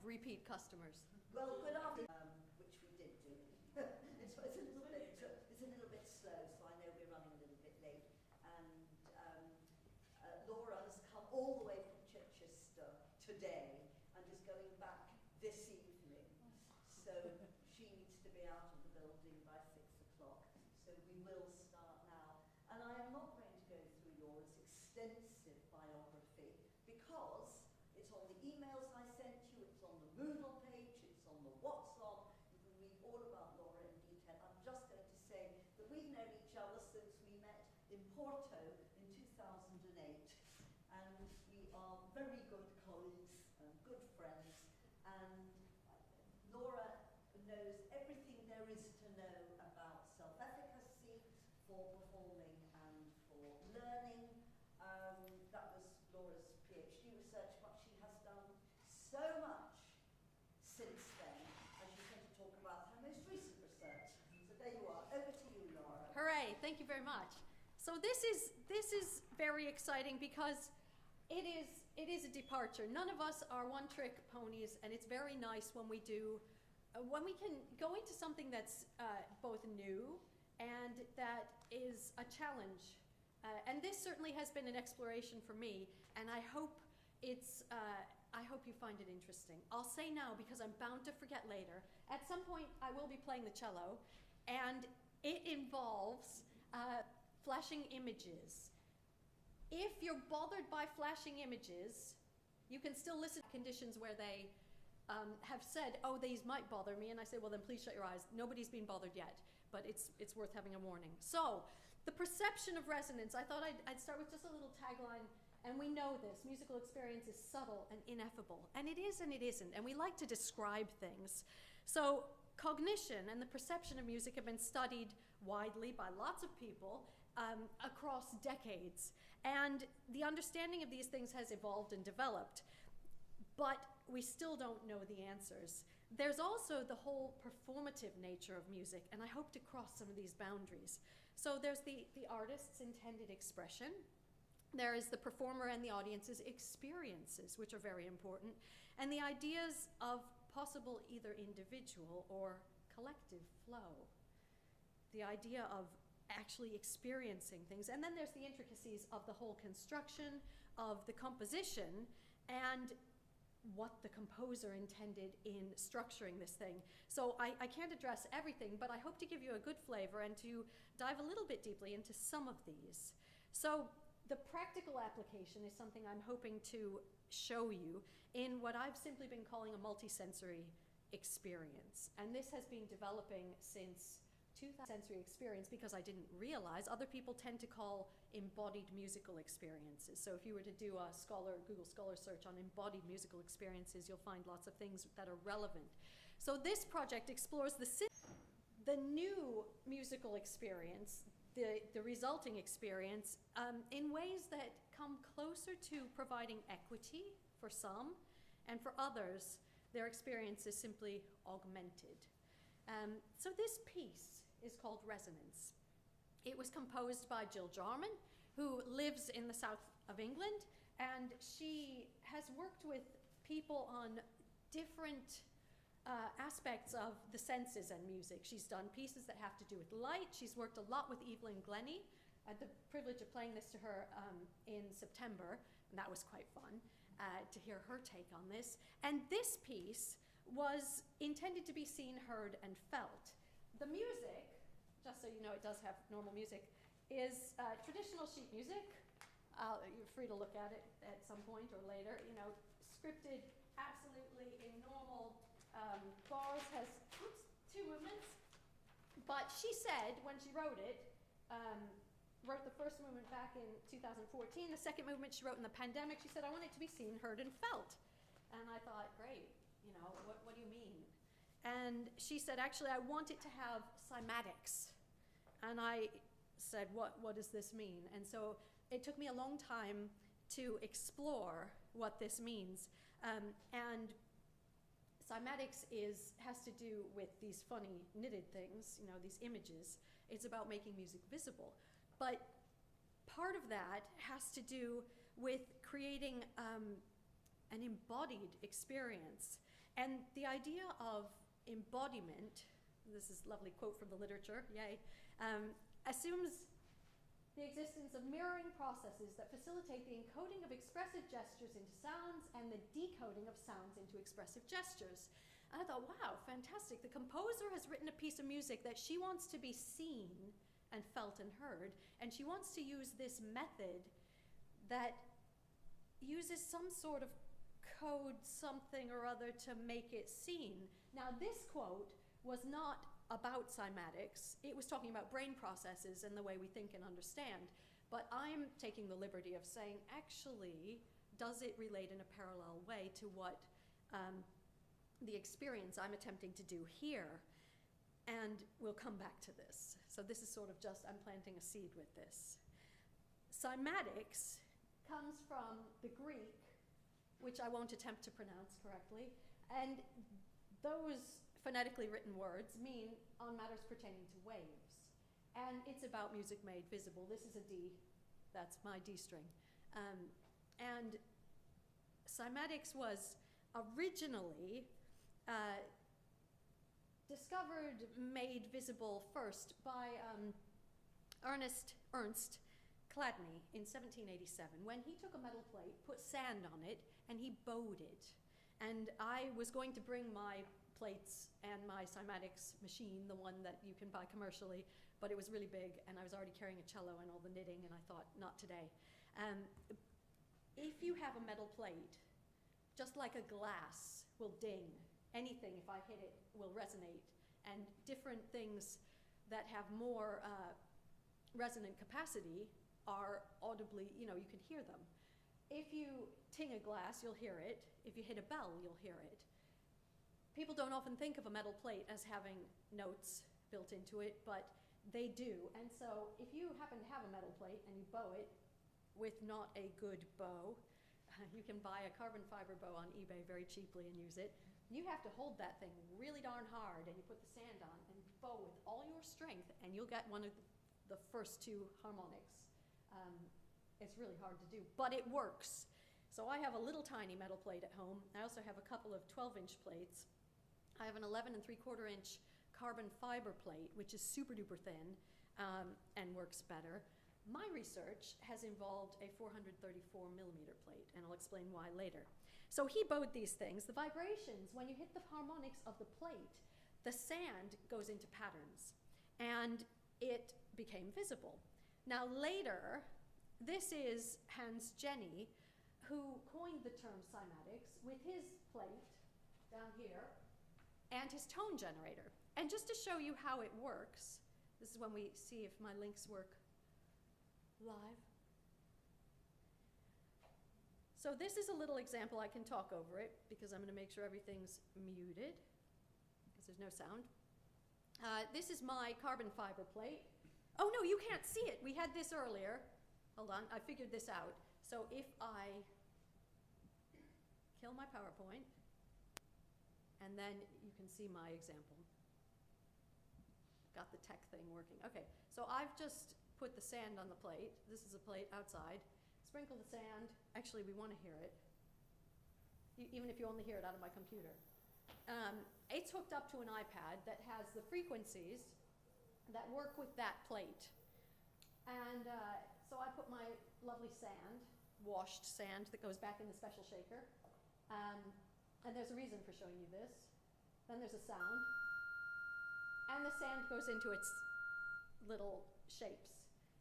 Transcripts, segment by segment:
repeat customers. Well, good afternoon, which we did do. it's a little bit slow, so I know we're running a little bit late. And Laura has come all the way from Chichester today and is going back this evening. So she needs to be out of the building by 6 o'clock. So we will start now. And I am not going to go through Laura's extensive biography because it's on the emails I sent you, it's on the Moodle page, it's on the WhatsApp. You can read all about Laura in detail. I'm just going to say that we've known each other since we met in Porto in 2008. And we are very good colleagues and good friends. And Laura knows everything there is to know about self-efficacy for performing and for learning. That was Laura's PhD research, but she has done so much since then, and she's going to talk about her most recent research. So there you are. Over to you, Laura. Hooray! Thank you very much. So this is very exciting because it is a departure. None of us are one-trick ponies, and it's very nice when we can go into something that's both new and that is a challenge. And this certainly has been an exploration for me, and I hope you find it interesting. I'll say now, because I'm bound to forget later, at some point I will be playing the cello, and it involves flashing images. If you're bothered by flashing images, you can still listen to conditions where they have said, oh, these might bother me, and I say, well, then please shut your eyes. Nobody's been bothered yet, but it's worth having a warning. So, the perception of resonance, I thought I'd start with just a little tagline, and we know this. Musical experience is subtle and ineffable, and it is and it isn't, and we like to describe things. So, cognition and the perception of music have been studied widely by lots of people across decades, and the understanding of these things has evolved and developed, but we still don't know the answers. There's also the whole performative nature of music, and I hope to cross some of these boundaries. So there's the artist's intended expression. There is the performer and the audience's experiences, which are very important, and the ideas of possible either individual or collective flow. The idea of actually experiencing things. And then there's the intricacies of the whole construction, of the composition, and what the composer intended in structuring this thing. So I can't address everything, but I hope to give you a good flavor and to dive a little bit deeply into some of these. So the practical application is something I'm hoping to show you in what I've simply been calling a multisensory experience. And this has been developing since 2000 sensory experience because I didn't realize other people tend to call embodied musical experiences. So if you were to do a Google Scholar search on embodied musical experiences, you'll find lots of things that are relevant. So this project explores the new musical experience, the resulting experience, in ways that come closer to providing equity for some, and for others, their experience is simply augmented. So this piece is called Resonance. It was composed by Jill Jarman, who lives in the south of England, and she has worked with people on different aspects of the senses and music. She's done pieces that have to do with light. She's worked a lot with Evelyn Glennie. I had the privilege of playing this to her in September, and that was quite fun to hear her take on this. And this piece was intended to be seen, heard, and felt. The music, just so you know it does have normal music, is traditional sheet music. You're free to look at it at some point or later. You know, scripted absolutely in normal bars, has 2 movements. But she said when she wrote it, wrote the first movement back in 2014. The second movement she wrote in the pandemic. She said, I want it to be seen, heard, and felt. And I thought, great, you know, what do you mean? And she said, actually, I want it to have cymatics. And I said, what does this mean? And so it took me a long time to explore what this means. And cymatics has to do with these funny knitted things, you know, these images. It's about making music visible. But part of that has to do with creating an embodied experience. And the idea of embodiment, this is a lovely quote from the literature, yay, assumes the existence of mirroring processes that facilitate the encoding of expressive gestures into sounds and the decoding of sounds into expressive gestures. And I thought, wow, fantastic. The composer has written a piece of music that she wants to be seen and felt and heard, and she wants to use this method that uses some sort of code something or other to make it seen. Now, this quote was not about cymatics. It was talking about brain processes and the way we think and understand. But I'm taking the liberty of saying, actually, does it relate in a parallel way to what the experience I'm attempting to do here? And we'll come back to this. So this is sort of just, I'm planting a seed with this. Cymatics comes from the Greek, which I won't attempt to pronounce correctly, and those phonetically written words mean on matters pertaining to waves. And it's about music made visible. This is a D, that's my D string. And cymatics was originally discovered, made visible first by Ernst Chladni in 1787, when he took a metal plate, put sand on it, and he bowed it. And I was going to bring my plates and my cymatics machine, the one that you can buy commercially, but it was really big, and I was already carrying a cello and all the knitting, and I thought, not today. If you have a metal plate, just like a glass will ding, anything, if I hit it, will resonate, and different things that have more resonant capacity are audibly, you can hear them. If you ting a glass, you'll hear it. If you hit a bell, you'll hear it. People don't often think of a metal plate as having notes built into it, but they do. And so if you happen to have a metal plate and you bow it with not a good bow, you can buy a carbon fiber bow on eBay very cheaply and use it. You have to hold that thing really darn hard, and you put the sand on and bow with all your strength, and you'll get one of the first two harmonics. It's really hard to do, but it works. So I have a little tiny metal plate at home. I also have a couple of 12-inch plates. I have an 11 3/4 inch carbon fiber plate, which is super duper thin and works better. My research has involved a 434 millimeter plate, and I'll explain why later. So he bowed these things. The vibrations, when you hit the harmonics of the plate, the sand goes into patterns, and it became visible. Now later, this is Hans Jenny, who coined the term cymatics with his plate down here and his tone generator. And just to show you how it works, this is when we see if my links work live. So this is a little example. I can talk over it because I'm going to make sure everything's muted because there's no sound. This is my carbon fiber plate. Oh no, you can't see it. We had this earlier. Hold on, I figured this out. So if I kill my PowerPoint, and then you can see my example. Got the tech thing working. Okay, so I've just put the sand on the plate. This is a plate outside. Sprinkle the sand. Actually, we want to hear it, even if you only hear it out of my computer. It's hooked up to an iPad that has the frequencies that work with that plate. And so I put my lovely sand, washed sand that goes back in the special shaker. And there's a reason for showing you this. Then there's a sound. And the sand goes into its little shapes.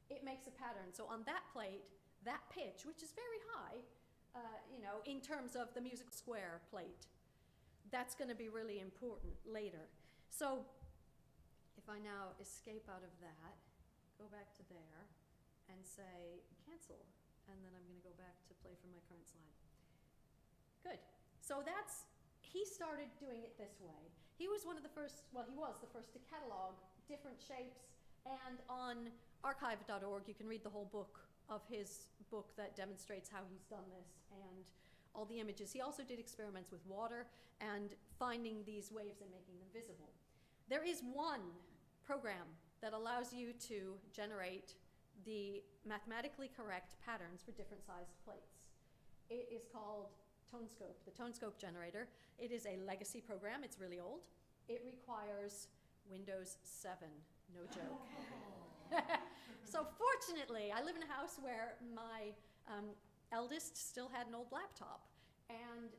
It makes a pattern. So on that plate, that pitch, which is very high, in terms of the musical square plate, that's going to be really important later. So if I now escape out of that, go back to there, and say cancel, and then I'm going to go back to play from my current slide. Good. So he started doing it this way. He was one of the first, well, he was the first to catalog different shapes, and on archive.org you can read the whole book of his book that demonstrates how he's done this and all the images. He also did experiments with water and finding these waves and making them visible. There is one program that allows you to generate the mathematically correct patterns for different sized plates. It is called ToneScope, the ToneScope generator. It is a legacy program. It's really old. It requires Windows 7, no joke. So fortunately, I live in a house where my eldest still had an old laptop, and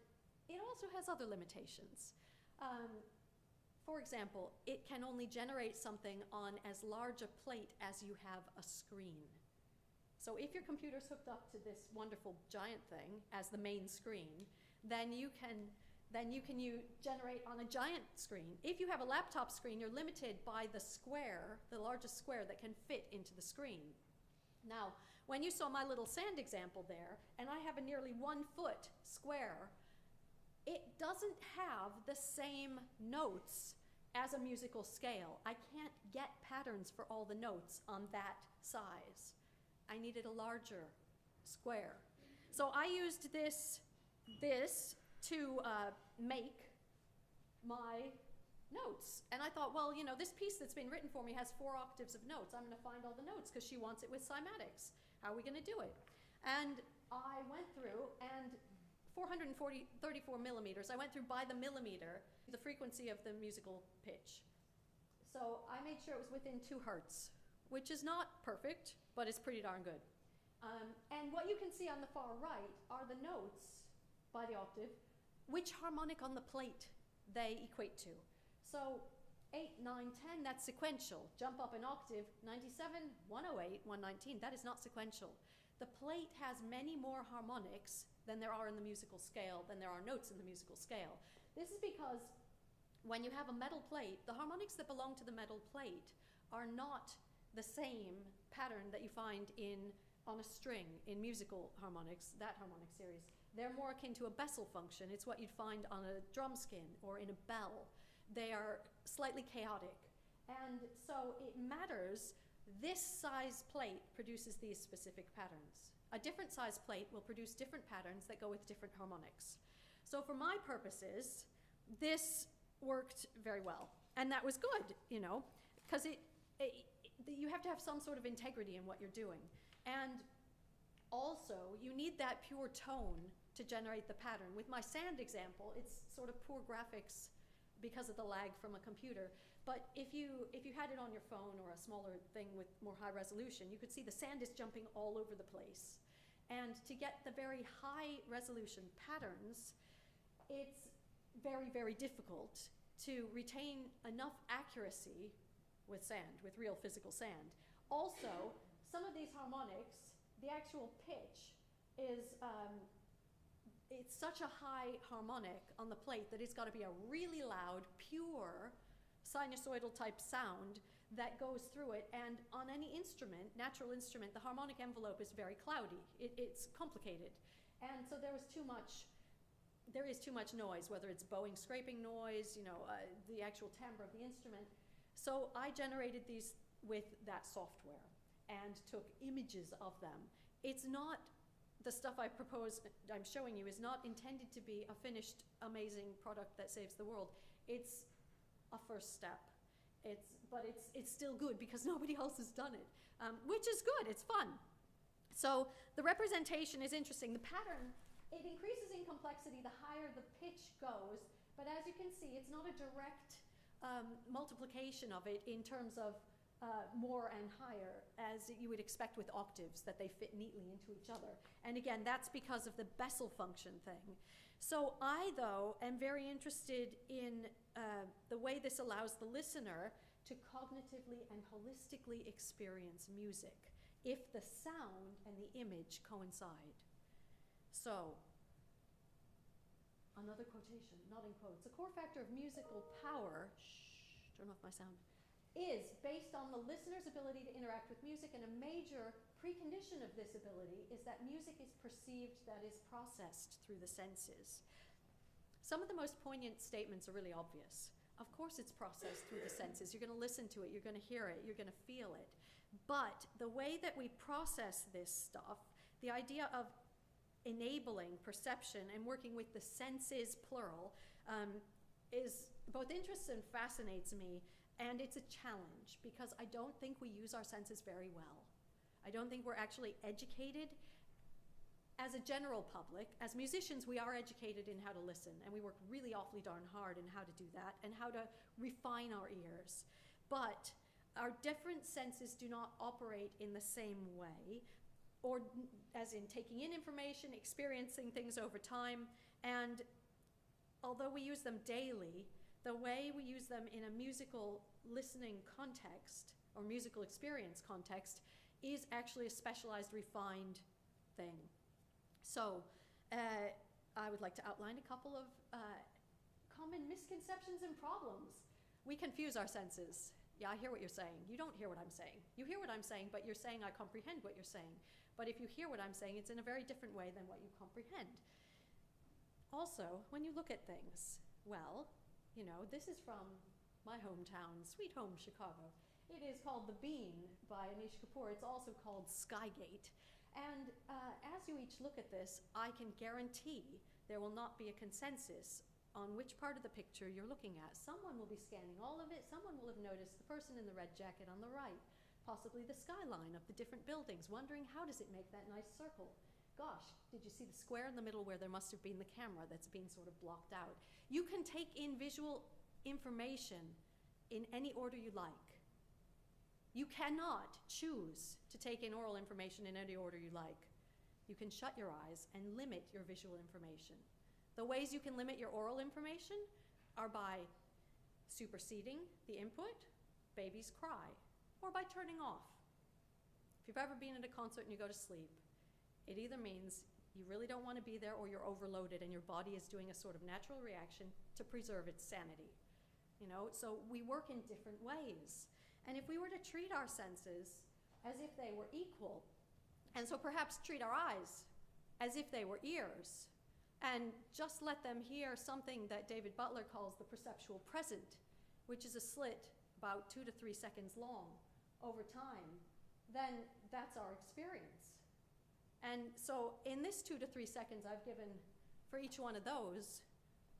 it also has other limitations. For example, it can only generate something on as large a plate as you have a screen. So if your computer's hooked up to this wonderful giant thing as the main screen, then you can generate on a giant screen. If you have a laptop screen, you're limited by the square, the largest square that can fit into the screen. Now, when you saw my little sand example there, and I have a nearly 1 foot square, it doesn't have the same notes as a musical scale. I can't get patterns for all the notes on that size. I needed a larger square. So I used this to make my notes. And I thought, well, you know, this piece that's been written for me has 4 octaves of notes. I'm going to find all the notes because she wants it with cymatics. How are we going to do it? And I went through, and 34 millimeters, I went through by the millimeter the frequency of the musical pitch. So I made sure it was within 2 hertz, which is not perfect, but it's pretty darn good. And what you can see on the far right are the notes by the octave, which harmonic on the plate they equate to. So 8, 9, 10, that's sequential. Jump up an octave, 97, 108, 119, that is not sequential. The plate has many more harmonics than there are in the musical scale, than there are notes in the musical scale. This is because when you have a metal plate, the harmonics that belong to the metal plate are not the same pattern that you find on a string in musical harmonics, that harmonic series. They're more akin to a Bessel function. It's what you'd find on a drum skin or in a bell. They are slightly chaotic. And so it matters, this size plate produces these specific patterns. A different size plate will produce different patterns that go with different harmonics. So for my purposes, this worked very well. And that was good, you know, because you have to have some sort of integrity in what you're doing. And also, you need that pure tone to generate the pattern. With my sand example, it's sort of poor graphics because of the lag from a computer. But if you had it on your phone or a smaller thing with more high resolution, you could see the sand is jumping all over the place. And to get the very high resolution patterns, it's very, very difficult to retain enough accuracy with sand, with real physical sand. Also, some of these harmonics, the actual pitch is, it's such a high harmonic on the plate that it's got to be a really loud, pure, sinusoidal type sound that goes through it. And on any instrument, natural instrument, the harmonic envelope is very cloudy. It's complicated. And so there is too much noise, whether it's bowing, scraping noise, you know, the actual timbre of the instrument. So I generated these with that software and took images of them. It's not, the stuff I'm showing you is not intended to be a finished, amazing product that saves the world. It's a first step. But it's still good because nobody else has done it, which is good, it's fun. So the representation is interesting. The pattern, it increases in complexity the higher the pitch goes, but as you can see, it's not a direct multiplication of it in terms of more and higher, as you would expect with octaves, that they fit neatly into each other. And again, that's because of the Bessel function thing. So I, though, am very interested in the way this allows the listener to cognitively and holistically experience music if the sound and the image coincide. So, another quotation, not in quotes. A core factor of musical power, turn off my sound, is based on the listener's ability to interact with music, and a major precondition of this ability is that music is perceived, that is processed through the senses. Some of the most poignant statements are really obvious. Of course it's processed through the senses. You're going to listen to it, you're going to hear it, you're going to feel it. But the way that we process this stuff, the idea of enabling perception and working with the senses, plural, is both interests and fascinates me. And it's a challenge because I don't think we use our senses very well. I don't think we're actually educated as a general public, as musicians, we are educated in how to listen, and we work really awfully darn hard in how to do that and how to refine our ears. But our different senses do not operate in the same way, or as in taking in information, experiencing things over time, and although we use them daily, the way we use them in a musical listening context or musical experience context is actually a specialized, refined thing. So I would like to outline a couple of common misconceptions and problems. We confuse our senses. Yeah, I hear what you're saying. You don't hear what I'm saying. You hear what I'm saying, but you're saying I comprehend what you're saying. But if you hear what I'm saying, it's in a very different way than what you comprehend. Also, when you look at things, well, you know, this is from my hometown, sweet home, Chicago. It is called The Bean by Anish Kapoor. It's also called Skygate. And as you each look at this, I can guarantee there will not be a consensus on which part of the picture you're looking at. Someone will be scanning all of it. Someone will have noticed the person in the red jacket on the right, possibly the skyline of the different buildings, wondering how does it make that nice circle? Gosh, did you see the square in the middle where there must have been the camera that's been sort of blocked out? You can take in visual information in any order you like. You cannot choose to take in oral information in any order you like. You can shut your eyes and limit your visual information. The ways you can limit your oral information are by superseding the input, babies cry, or by turning off. If you've ever been at a concert and you go to sleep, it either means you really don't want to be there or you're overloaded and your body is doing a sort of natural reaction to preserve its sanity. You know, so we work in different ways. And if we were to treat our senses as if they were equal, and so perhaps treat our eyes as if they were ears, and just let them hear something that David Butler calls the perceptual present, which is a slit about 2 to 3 seconds long over time, then that's our experience. And so in this 2 to 3 seconds I've given for each one of those,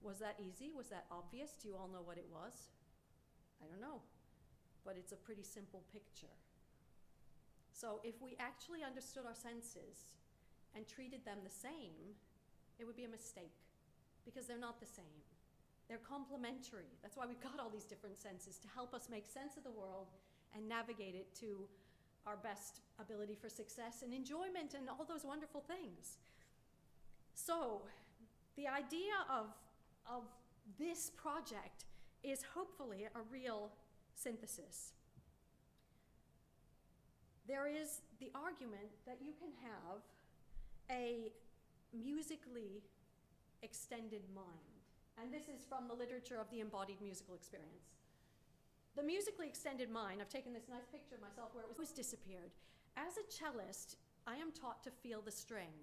was that easy? Was that obvious? Do you all know what it was? I don't know, but it's a pretty simple picture. So if we actually understood our senses and treated them the same, it would be a mistake, because they're not the same. They're complementary. That's why we've got all these different senses, to help us make sense of the world and navigate it to our best ability for success and enjoyment and all those wonderful things. So the idea of this project is hopefully a real synthesis. There is the argument that you can have a musically extended mind. And this is from the literature of the embodied musical experience. The musically extended mind, I've taken this nice picture of myself where it was disappeared. As a cellist, I am taught to feel the string.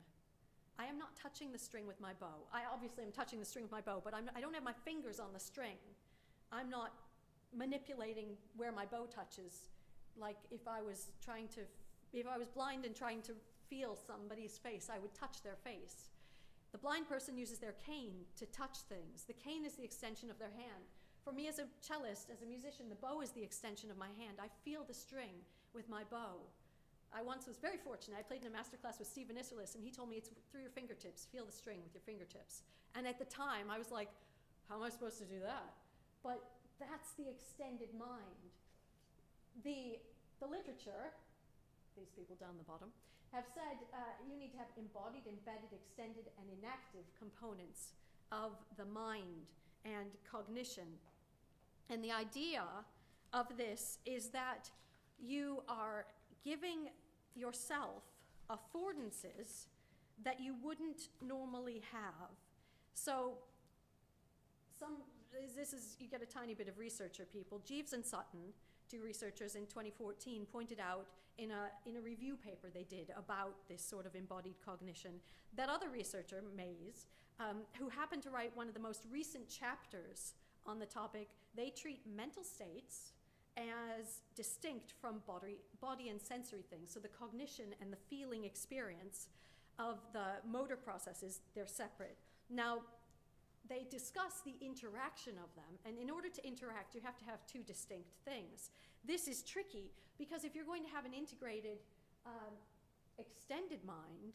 I am not touching the string with my bow. I obviously am touching the string with my bow, but I don't have my fingers on the string. I'm not manipulating where my bow touches, like if I was blind and trying to feel somebody's face, I would touch their face. The blind person uses their cane to touch things. The cane is the extension of their hand. For me as a cellist, as a musician, the bow is the extension of my hand. I feel the string with my bow. I once was very fortunate. I played in a masterclass with Stephen Isserlis, and he told me it's through your fingertips. Feel the string with your fingertips. And at the time, I was like, how am I supposed to do that? But that's the extended mind. The literature, these people down the bottom, have said you need to have embodied, embedded, extended, and inactive components of the mind and cognition. And the idea of this is that you are giving yourself affordances that you wouldn't normally have. So you get a tiny bit of researcher people. Jeeves and Sutton, two researchers in 2014, pointed out in a review paper they did about this sort of embodied cognition, that other researcher, Mays, who happened to write one of the most recent chapters on the topic, they treat mental states as distinct from body and sensory things. So the cognition and the feeling experience of the motor processes, they're separate. Now, they discuss the interaction of them, and in order to interact, you have to have two distinct things. This is tricky, because if you're going to have an integrated, extended mind,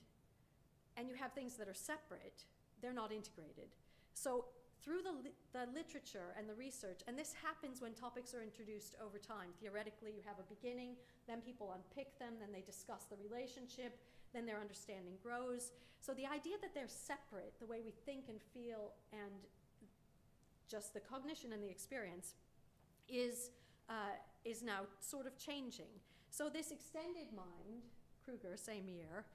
and you have things that are separate, they're not integrated. So through the literature and the research, and this happens when topics are introduced over time. Theoretically, you have a beginning, then people unpick them, then they discuss the relationship, then their understanding grows. So the idea that they're separate, the way we think and feel, and just the cognition and the experience, is now sort of changing. So this extended mind, Kruger, same year,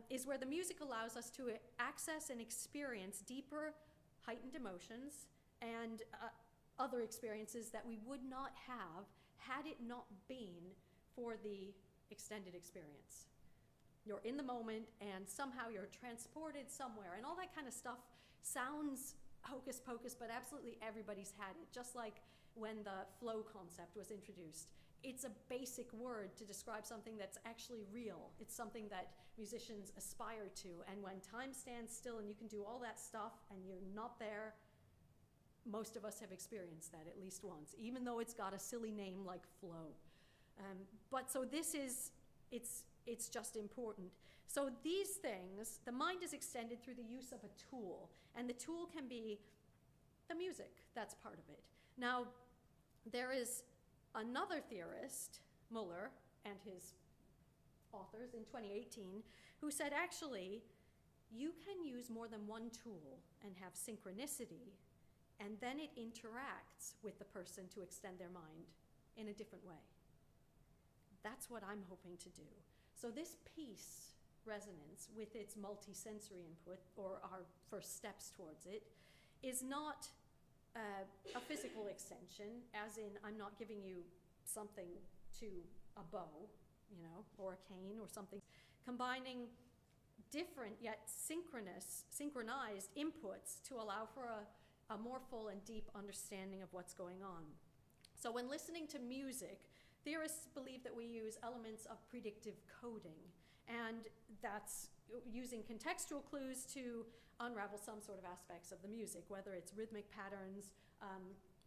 is where the music allows us to access and experience deeper, heightened emotions and other experiences that we would not have had it not been for the extended experience. You're in the moment and somehow you're transported somewhere, and all that kind of stuff sounds hocus pocus, but absolutely everybody's had it. Just like when the flow concept was introduced. It's a basic word to describe something that's actually real. It's something that musicians aspire to. And when time stands still and you can do all that stuff and you're not there, most of us have experienced that at least once, even though it's got a silly name like flow. But so this is, it's just important. So these things, the mind is extended through the use of a tool. And the tool can be the music, that's part of it. Now, there is another theorist, Muller, and his authors in 2018, who said actually, you can use more than one tool and have synchronicity, and then it interacts with the person to extend their mind in a different way. That's what I'm hoping to do. So this piece, resonance, with its multisensory input, or our first steps towards it, is not a physical extension, as in I'm not giving you something to a bow, you know, or a cane or something. Combining different yet synchronized inputs to allow for a more full and deep understanding of what's going on. So when listening to music, theorists believe that we use elements of predictive coding, and that's using contextual clues to unravel some sort of aspects of the music, whether it's rhythmic patterns,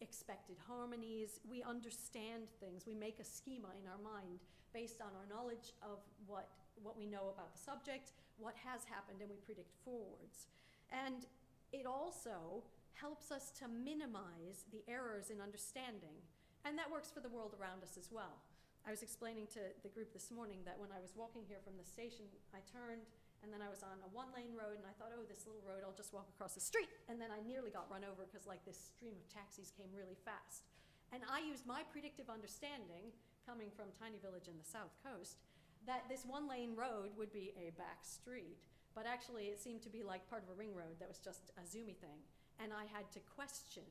expected harmonies. We understand things. We make a schema in our mind based on our knowledge of what we know about the subject, what has happened, and we predict forwards. And it also helps us to minimize the errors in understanding, and that works for the world around us as well. I was explaining to the group this morning that when I was walking here from the station, I turned and then I was on a one-lane road and I thought, oh, this little road, I'll just walk across the street. And then I nearly got run over because like this stream of taxis came really fast. And I used my predictive understanding, coming from tiny village in the South Coast, that this one-lane road would be a back street. But actually it seemed to be like part of a ring road that was just a zoomy thing. And I had to question,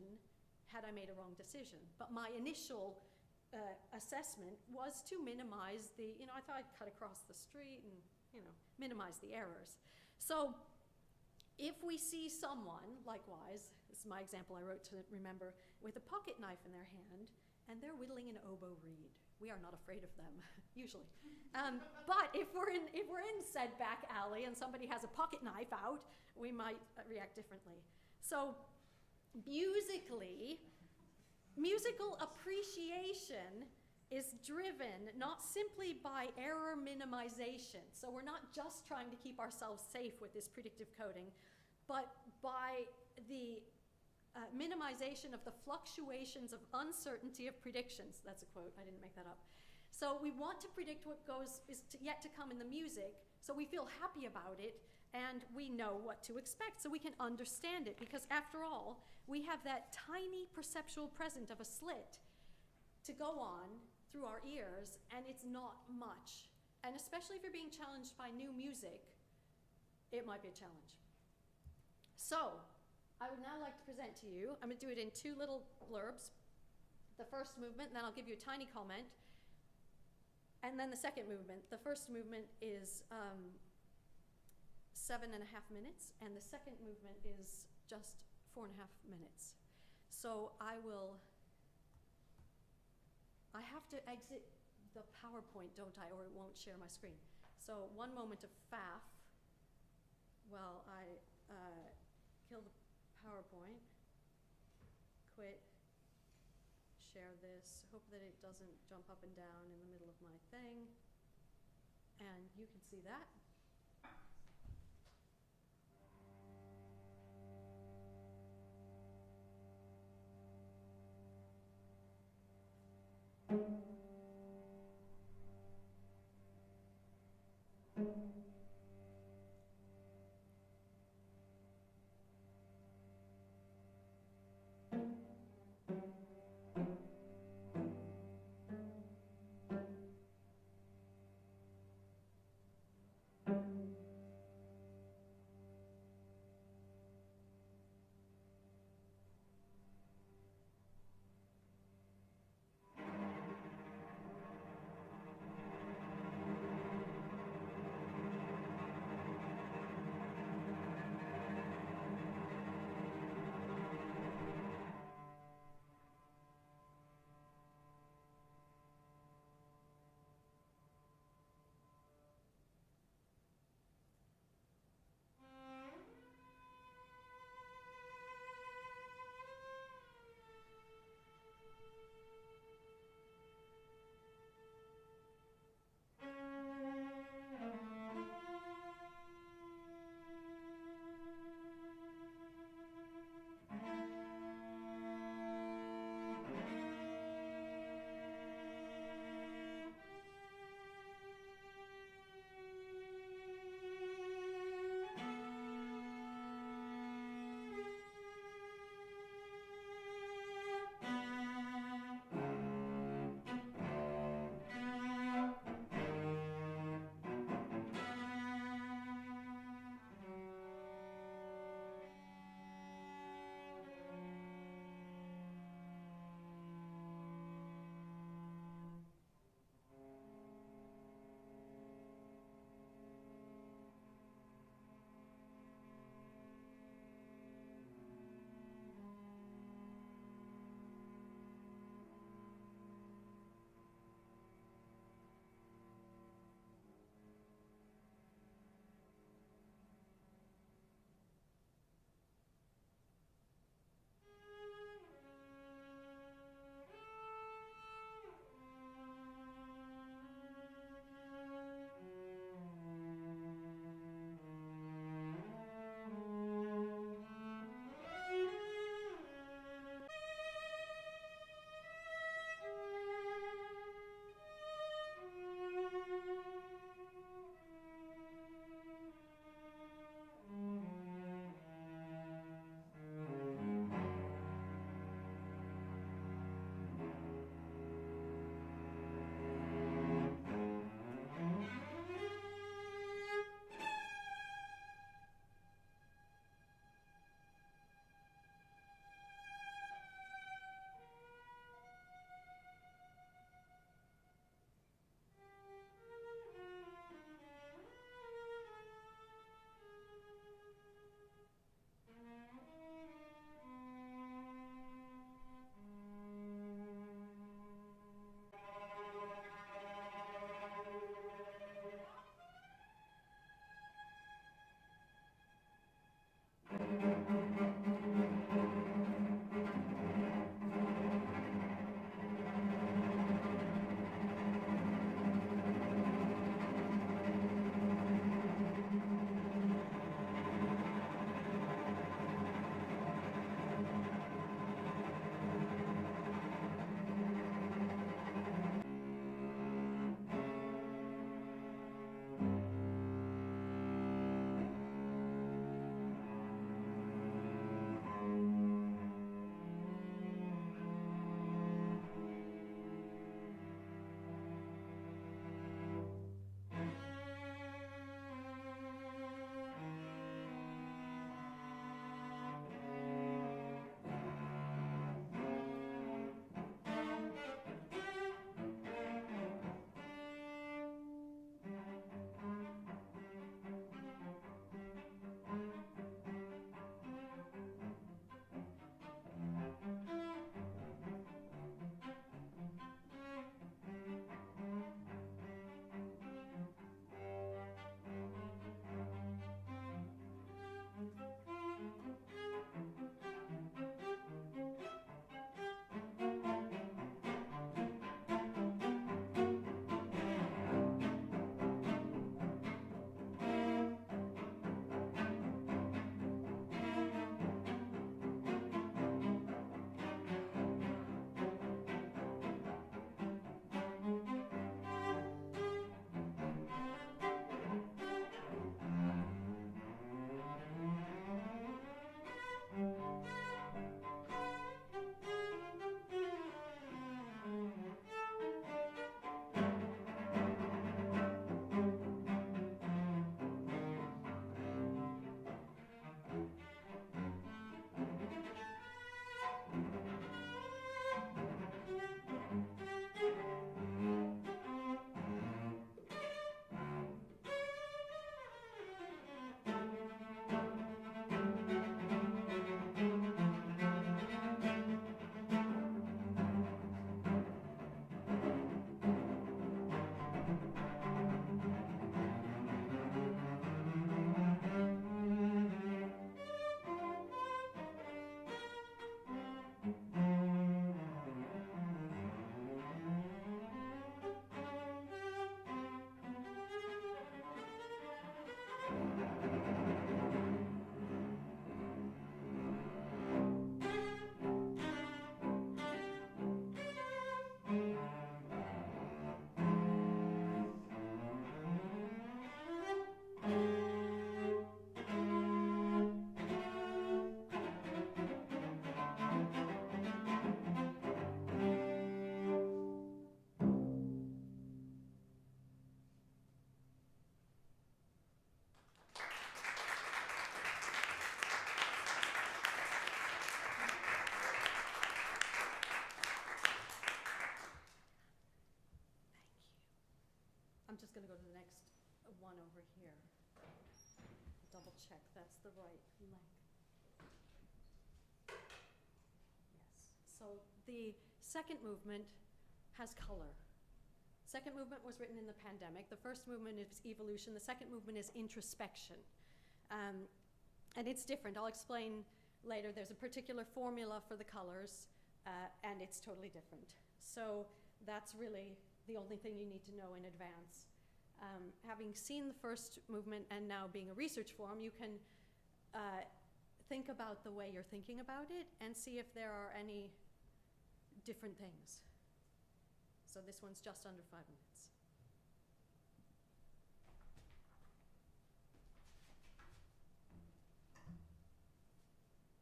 had I made a wrong decision? But my initial assessment was to minimize the, I thought I'd cut across the street and, minimize the errors. So if we see someone, likewise, this is my example I wrote to remember, with a pocket knife in their hand, and they're whittling an oboe reed. We are not afraid of them, usually. But if we're in said back alley and somebody has a pocket knife out, we might react differently. So musical appreciation is driven not simply by error minimization. So we're not just trying to keep ourselves safe with this predictive coding, but by the minimization of the fluctuations of uncertainty of predictions. That's a quote, I didn't make that up. So we want to predict what is yet to come in the music, so we feel happy about it, and we know what to expect, so we can understand it, because after all, we have that tiny perceptual present of a slit to go on through our ears, and it's not much. And especially if you're being challenged by new music, it might be a challenge. So, I would now like to present to you, I'm going to do it in two little blurbs. The first movement, and then I'll give you a tiny comment, and then the second movement. The first movement is 7.5 minutes, and the second movement is just 4.5 minutes. So I have to exit the PowerPoint, don't I, or it won't share my screen. So one moment of faff while I kill the PowerPoint, quit, share this, hope that it doesn't jump up and down in the middle of my thing, and you can see that. I'm just going to go to the next one over here. Double check that's the right length. Yes. So the second movement has color. Second movement was written in the pandemic. The first movement is evolution. The second movement is introspection. And it's different. I'll explain later. There's a particular formula for the colors, and it's totally different. So that's really the only thing you need to know in advance. Having seen the first movement and now being a research forum, you can think about the way you're thinking about it and see if there are any different things. So this one's just under 5 minutes.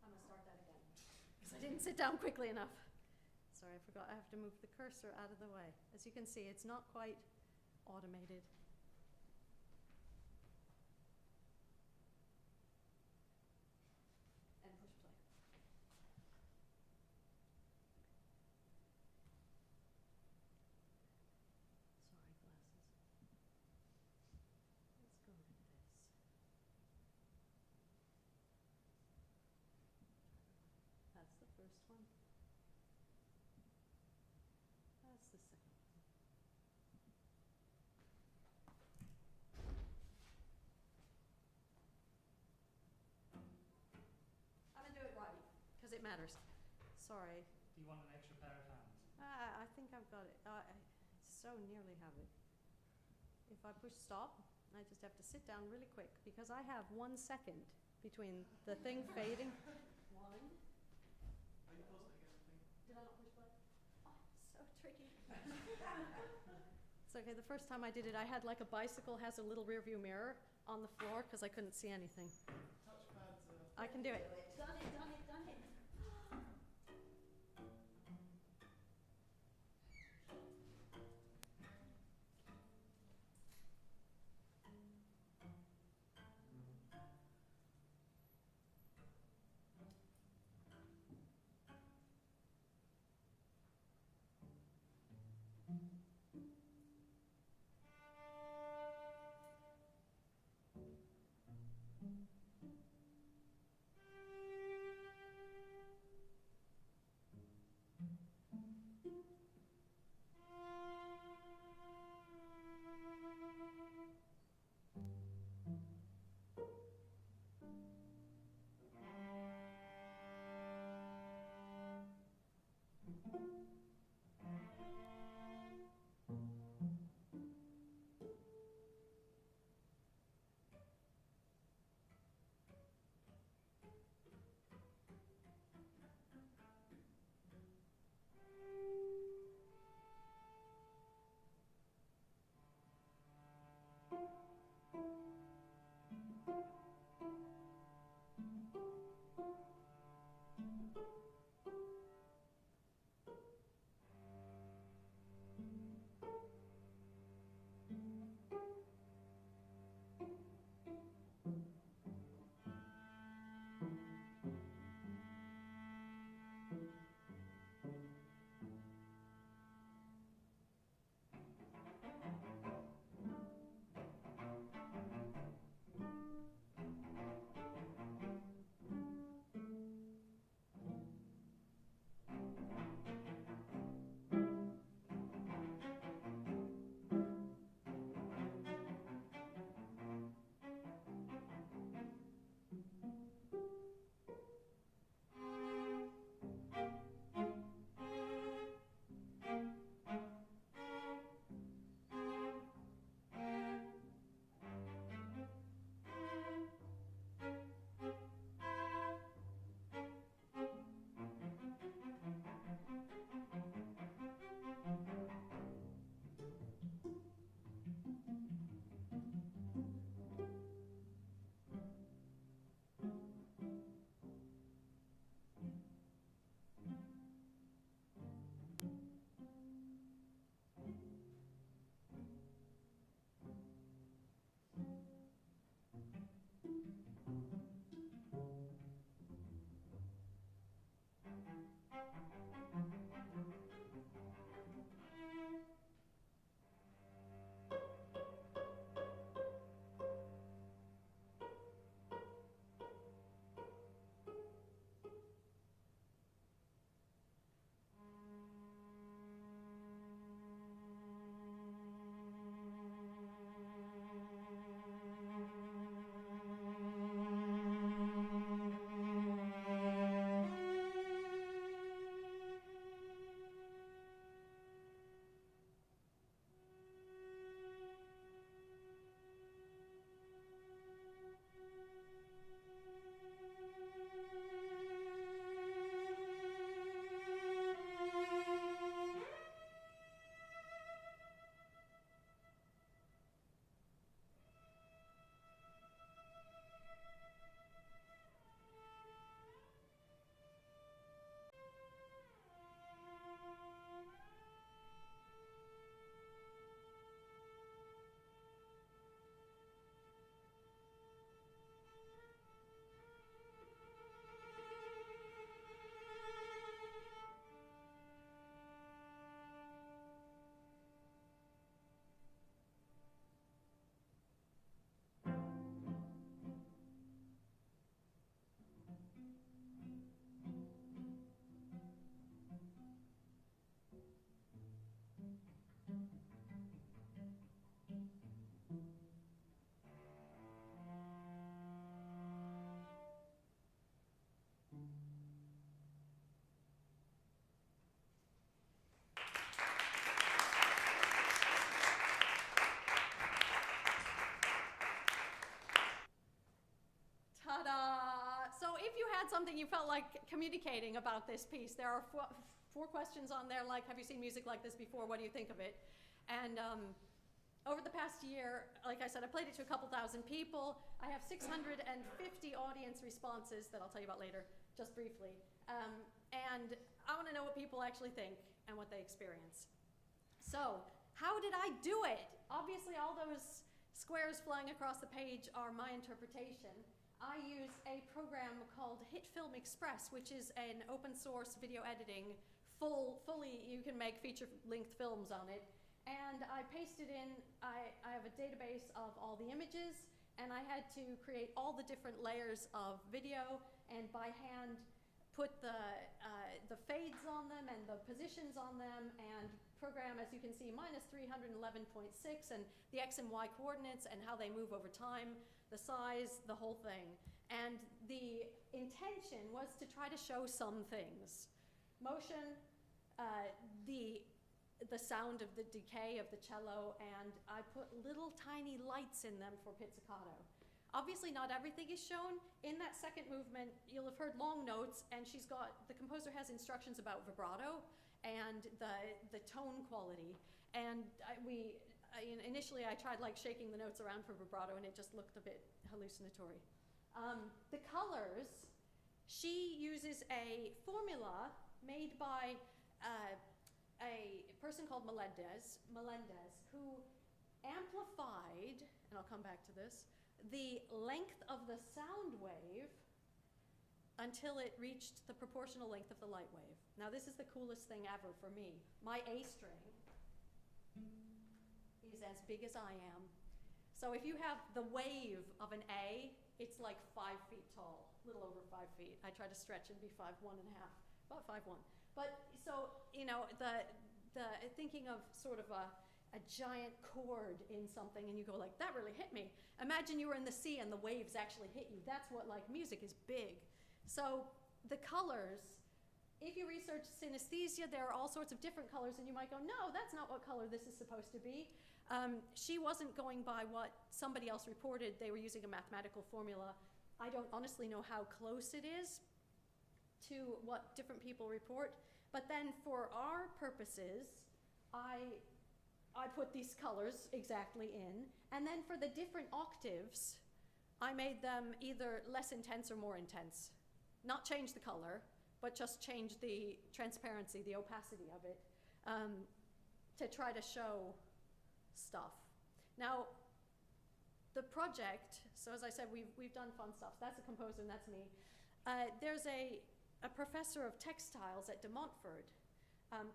I'm going to start that again because I didn't sit down quickly enough. Sorry, I forgot I have to move the cursor out of the way. As you can see, it's not quite automated. And push play. Sorry, glasses. Let's go with this. That's the first one. That's the second one. I'm going to do it right, because it matters. Sorry. Do you want an extra pair of hands? I think I've got it. I so nearly have it. If I push stop, I just have to sit down really quick, because I have 1 second between the thing fading. One. Are you close again? Did I not push play? Oh, so tricky. It's okay, the first time I did it, I had like a bicycle has a little rear view mirror on the floor because I couldn't see anything. Touchpads. I can do it. Done it, done it, done it. had something you felt like communicating about this piece, there are four questions on there, like, have you seen music like this before? What do you think of it? And over the past year, like I said, I played it to a couple thousand people. I have 650 audience responses that I'll tell you about later, just briefly. And I want to know what people actually think and what they experience. So, how did I do it? Obviously, all those squares flying across the page are my interpretation. I use a program called HitFilm Express, which is an open source video editing, fully you can make feature-length films on it. And I pasted in, I have a database of all the images, and I had to create all the different layers of video and by hand put the fades on them and the positions on them and program, as you can see, minus 311.6 and the X and Y coordinates and how they move over time, the size, the whole thing. And the intention was to try to show some things. Motion, the sound of the decay of the cello, and I put little tiny lights in them for pizzicato. Obviously not everything is shown. In that second movement, you'll have heard long notes, and the composer has instructions about vibrato and the tone quality. And initially I tried like shaking the notes around for vibrato, and it just looked a bit hallucinatory. The colors, she uses a formula made by a person called Melendez, who amplified, and I'll come back to this, the length of the sound wave until it reached the proportional length of the light wave. Now this is the coolest thing ever for me. My A string is as big as I am. So if you have the wave of an A, it's like 5 feet tall, a little over 5 feet. I try to stretch and be 5'1.5", about 5'1". But so, the thinking of sort of a giant chord in something and you go like, that really hit me. Imagine you were in the sea and the waves actually hit you. That's what, like, music is big. So the colors, if you research synesthesia, there are all sorts of different colors and you might go, no, that's not what color this is supposed to be. She wasn't going by what somebody else reported. They were using a mathematical formula. I don't honestly know how close it is to what different people report. But then for our purposes, I put these colors exactly in, and then for the different octaves, I made them either less intense or more intense. Not change the color, but just change the transparency, the opacity of it, to try to show stuff. Now, the project, so as I said, we've done fun stuff. That's a composer and that's me. There's a professor of textiles at De Montfort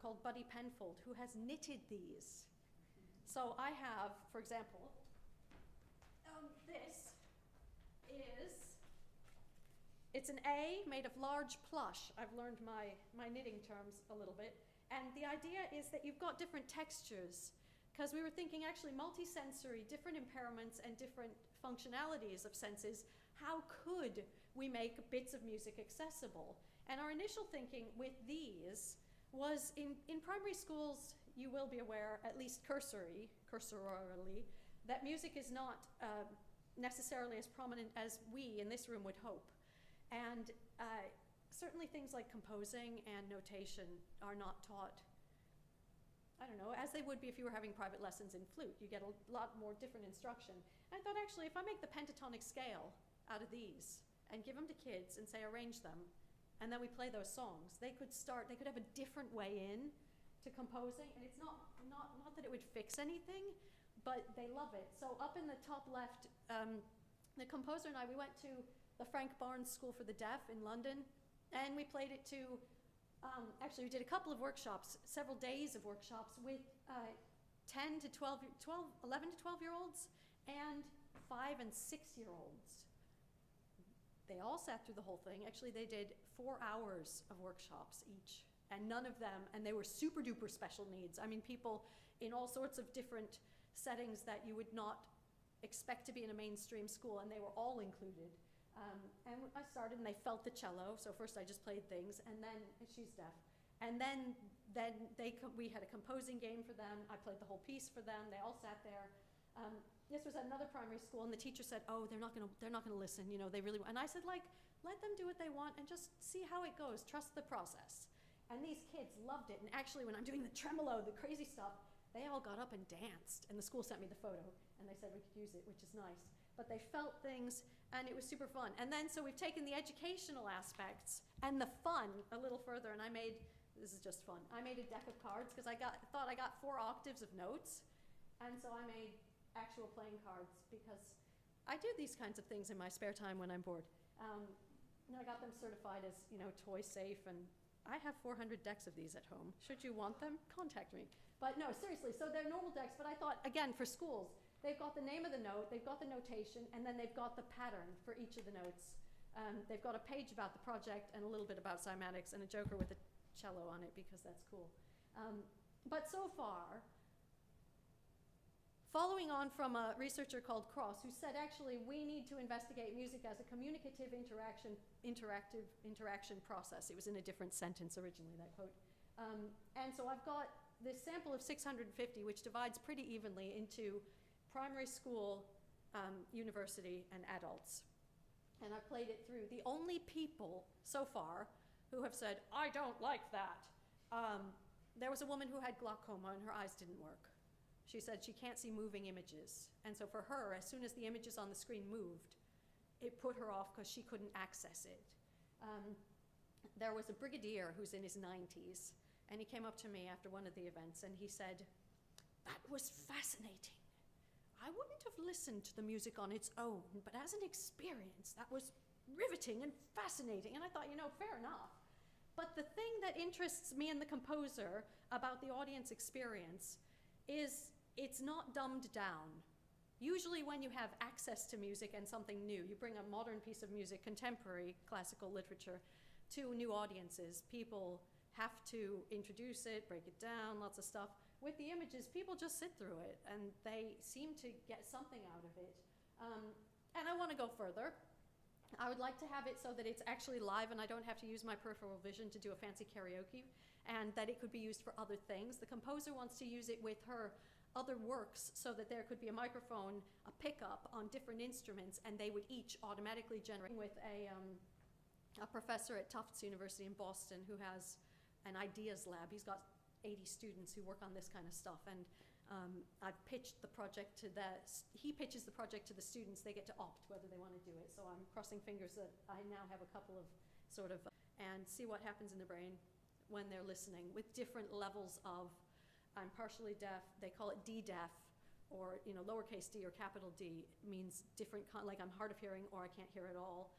called Buddy Penfold, who has knitted these. So I have, for example, it's an A made of large plush. I've learned my knitting terms a little bit. And the idea is that you've got different textures, because we were thinking actually multisensory, different impairments and different functionalities of senses. How could we make bits of music accessible? And our initial thinking with these was in primary schools, you will be aware, at least cursorily, that music is not necessarily as prominent as we in this room would hope. And certainly things like composing and notation are not taught, I don't know, as they would be if you were having private lessons in flute. You get a lot more different instruction. I thought actually if I make the pentatonic scale out of these and give them to kids and say arrange them, and then we play those songs, they could have a different way in to composing, and it's not that it would fix anything, but they love it. So up in the top left, the composer and I, we went to the Frank Barnes School for the Deaf in London, and we played it to, actually we did a couple of workshops, several days of workshops with 11 to 12-year-olds and 5 and 6-year-olds. They all sat through the whole thing. Actually, they did 4 hours of workshops each, and none of them, and they were super duper special needs. I mean, people in all sorts of different settings that you would not expect to be in a mainstream school, and they were all included. And I started, and they felt the cello. So first I just played things, and then she's deaf. And then we had a composing game for them. I played the whole piece for them. They all sat there. This was at another primary school, and the teacher said, "Oh, they're not gonna listen. You know, they really." And I said, "Like, let them do what they want and just see how it goes. Trust the process. And these kids loved it. And actually, when I'm doing the tremolo, the crazy stuff, they all got up and danced. And the school sent me the photo, and they said we could use it, which is nice. But they felt things, and it was super fun. And then, so we've taken the educational aspects and the fun a little further, and this is just fun. I made a deck of cards, because I thought I got 4 octaves of notes, and so I made actual playing cards, because I do these kinds of things in my spare time when I'm bored. And I got them certified as, toy safe, and I have 400 decks of these at home. Should you want them, contact me. But no, seriously, so they're normal decks, but I thought, again, for schools, they've got the name of the note, they've got the notation, and then they've got the pattern for each of the notes. They've got a page about the project and a little bit about cymatics and a joker with a cello on it, because that's cool. But so far, following on from a researcher called Cross, who said, actually, we need to investigate music as a communicative interactive interaction process. It was in a different sentence originally, that quote. And so I've got this sample of 650, which divides pretty evenly into primary school, university, and adults. And I played it through. The only people so far who have said, I don't like that. There was a woman who had glaucoma and her eyes didn't work. She said she can't see moving images. And so for her, as soon as the images on the screen moved, it put her off because she couldn't access it. There was a brigadier who's in his 90s, and he came up to me after one of the events and he said, that was fascinating. I wouldn't have listened to the music on its own, but as an experience, that was riveting and fascinating. And I thought, fair enough. But the thing that interests me and the composer about the audience experience is it's not dumbed down. Usually when you have access to music and something new, you bring a modern piece of music, contemporary classical literature, to new audiences. People have to introduce it, break it down, lots of stuff. With the images, people just sit through it, and they seem to get something out of it. And I want to go further. I would like to have it so that it's actually live and I don't have to use my peripheral vision to do a fancy karaoke, and that it could be used for other things. The composer wants to use it with her other works so that there could be a microphone, a pickup on different instruments, and they would each automatically generate. With a professor at Tufts University in Boston who has an ideas lab. He's got 80 students who work on this kind of stuff, and I've pitched the project to he pitches the project to the students. They get to opt whether they want to do it. So I'm crossing fingers that I now have a couple of and see what happens in the brain when they're listening with different levels of, I'm partially deaf, they call it D-deaf, or lowercase d or capital D means different, like I'm hard of hearing, or I can't hear at all,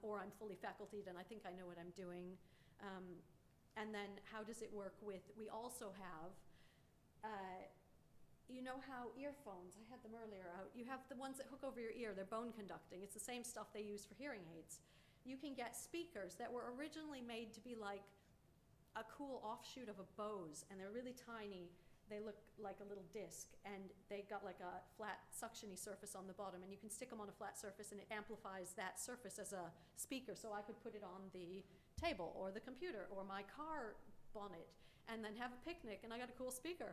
or I'm fully facultied and I think I know what I'm doing. And then how does it work with, we also have, you know how earphones, I had them earlier out, you have the ones that hook over your ear, they're bone conducting. It's the same stuff they use for hearing aids. You can get speakers that were originally made to be like a cool offshoot of a Bose, and they're really tiny. They look like a little disc, and they got like a flat suction-y surface on the bottom, and you can stick them on a flat surface and it amplifies that surface as a speaker, so I could put it on the table or the computer or my car bonnet and then have a picnic, and I got a cool speaker.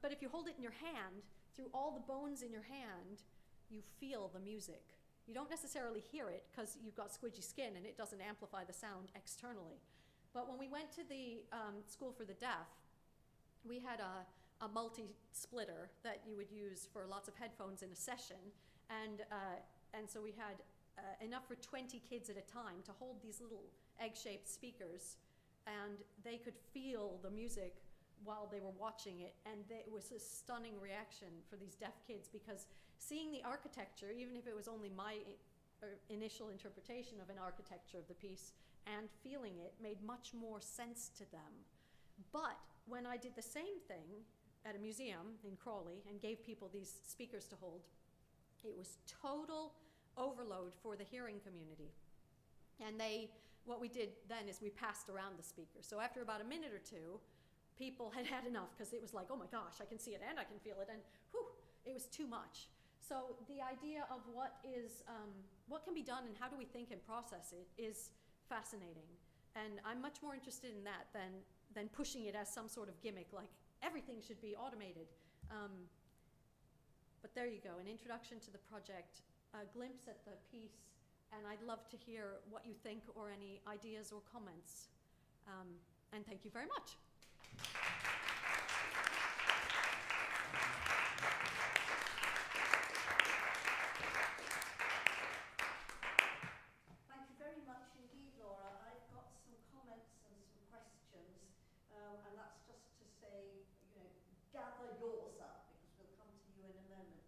But if you hold it in your hand, through all the bones in your hand, you feel the music. You don't necessarily hear it because you've got squidgy skin and it doesn't amplify the sound externally. But when we went to the School for the Deaf, we had a multi-splitter that you would use for lots of headphones in a session, and so we had enough for 20 kids at a time to hold these little egg-shaped speakers, and they could feel the music while they were watching it, and it was a stunning reaction for these deaf kids, because seeing the architecture, even if it was only my initial interpretation of an architecture of the piece, and feeling it made much more sense to them. But when I did the same thing at a museum in Crawley and gave people these speakers to hold, it was total overload for the hearing community. And what we did then is we passed around the speakers. So after about a minute or two, people had had enough, because it was like, oh my gosh, I can see it and I can feel it, and whew, it was too much. So the idea of what can be done and how do we think and process it is fascinating. And I'm much more interested in that than pushing it as some sort of gimmick, like everything should be automated. But there you go, an introduction to the project, a glimpse at the piece and I'd love to hear what you think or any ideas or comments. And thank you very much. Thank you very much indeed, Laura. I've got some comments and some questions, and that's just to say, gather yours up, because we'll come to you in a moment.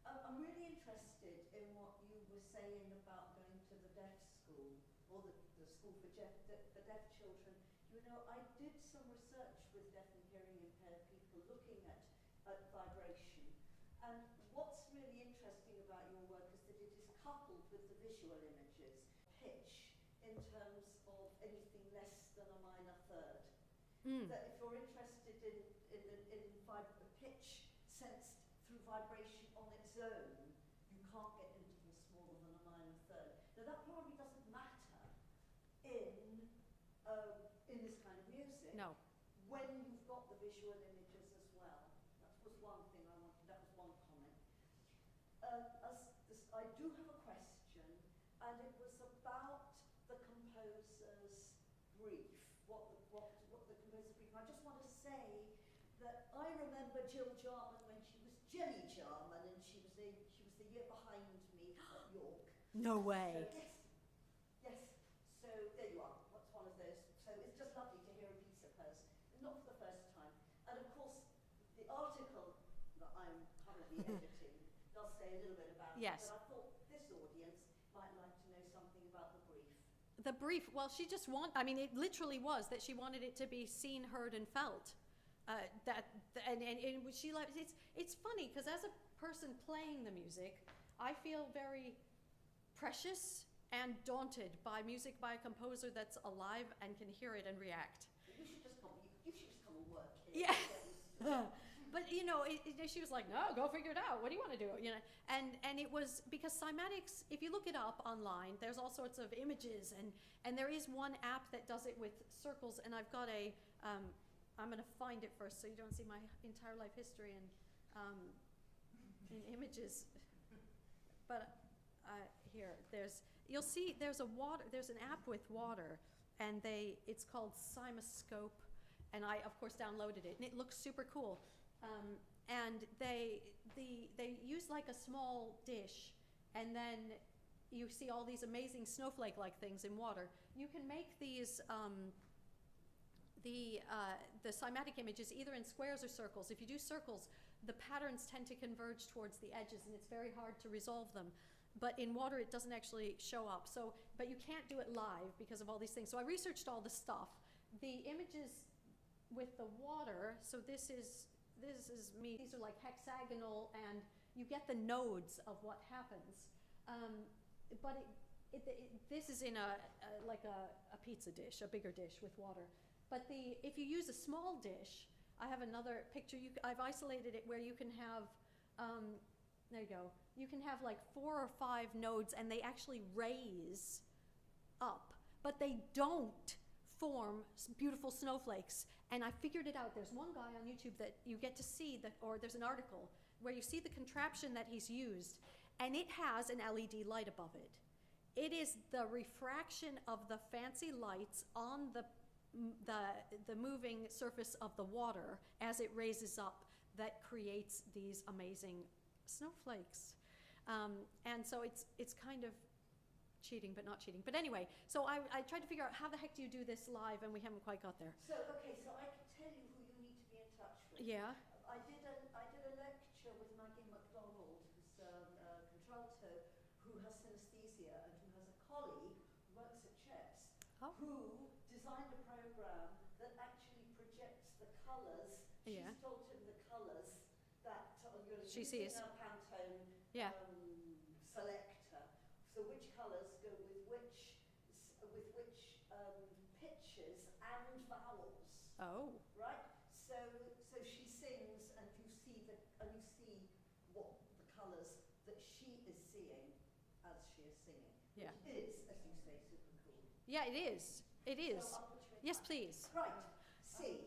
I'm really interested in what you were saying about going to the deaf school, or the school for deaf children. I did some research with deaf and hearing impaired people looking at vibration, and what's really interesting about your work is that it is coupled with the visual images, pitch, in terms of anything less than a minor third. That if you're interested in pitch sensed through vibration on its own, you can't get intervals smaller than a minor third. Now that probably doesn't matter in this kind of music. No. When you've got the visual images as well. That was one thing I wanted. That was one comment. I do have a question, and it was about the composer's brief. What the composer's brief. I just want to say that I remember Jill Jarman when she was Jilly Jarman, and she was the year behind me at York. No way. Yes. So there you are. What's one of those? So it's just lovely to hear a piece of hers, not for the first time. And of course, the article that I'm currently editing does say a little bit about Yes. it, but I thought this audience might like to know something about the brief. The brief, well, she just it literally was that she wanted it to be seen, heard, and felt. It's funny, because as a person playing the music, I feel very precious and daunted by music by a composer that's alive and can hear it and react. You should just come and work here. Yeah. But she was like, no, go figure it out. What do you want to do? And it was because cymatics, if you look it up online, there's all sorts of images, and there is one app that does it with circles, and I've got I'm going to find it first so you don't see my entire life history in images. But here, you'll see there's an app with water, and it's called Cymascope, and I of course downloaded it, and it looks super cool. And they use like a small dish, and then you see all these amazing snowflake-like things in water. You can make these the cymatic images either in squares or circles. If you do circles, the patterns tend to converge towards the edges, and it's very hard to resolve them. But in water, it doesn't actually show up. But you can't do it live because of all these things. So I researched all this stuff. The images with the water, so this is me. These are like hexagonal, and you get the nodes of what happens. But this is in a pizza dish, a bigger dish with water. But if you use a small dish, I have another picture. I've isolated it where you can have, there you go. You can have like 4 or 5 nodes, and they actually raise up, but they don't form beautiful snowflakes. And I figured it out. There's one guy on YouTube that you get to see, or there's an article where you see the contraption that he's used, and it has an LED light above it. It is the refraction of the fancy lights on the moving surface of the water as it raises up that creates these amazing snowflakes. And so it's kind of cheating, but not cheating. But anyway, so I tried to figure out how the heck do you do this live, and we haven't quite got there. So I can tell you who you need to be in touch with. Yeah. I did a lecture with Maggie MacDonald, who's a contralto, who has synesthesia, and who has a colleague who works at Chess, who designed a program that actually projects the colours. Yeah. She's told him the colours that she sees. A Pantone selector. So which colours go with which pitches and vowels. Oh. Right. So she sings, and you see what the colours that she is seeing as she is singing. Yeah. Which is, as you say, super cool. Yeah, it is. It is. So I'll put you in Yes, touch. please. Right. C.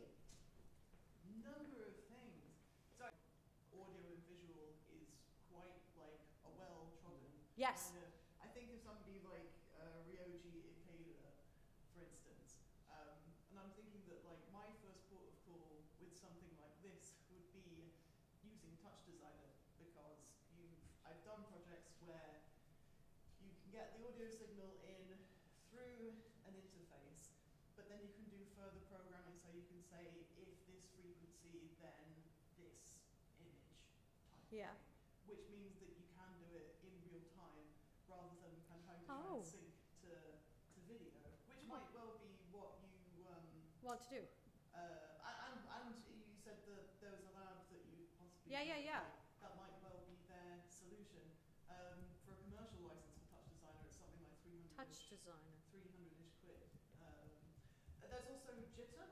Number of things. So audio and visual is quite like a well-trodden. Yes. I think of somebody like touch designer because I've done projects where you can get the audio signal in through an interface, but then you can do further programming, so you can say if this frequency, then this image type Yeah. thing, which means that you can do it in real time rather than kind of having to try Oh. and sync to video, which might well be what you Want to do? and you said that there was a lab that you possibly Yeah. that might well be their solution. For a commercial license for touch designer, it's something like 300 Touch designer. 300-ish quid. There's also Jitter,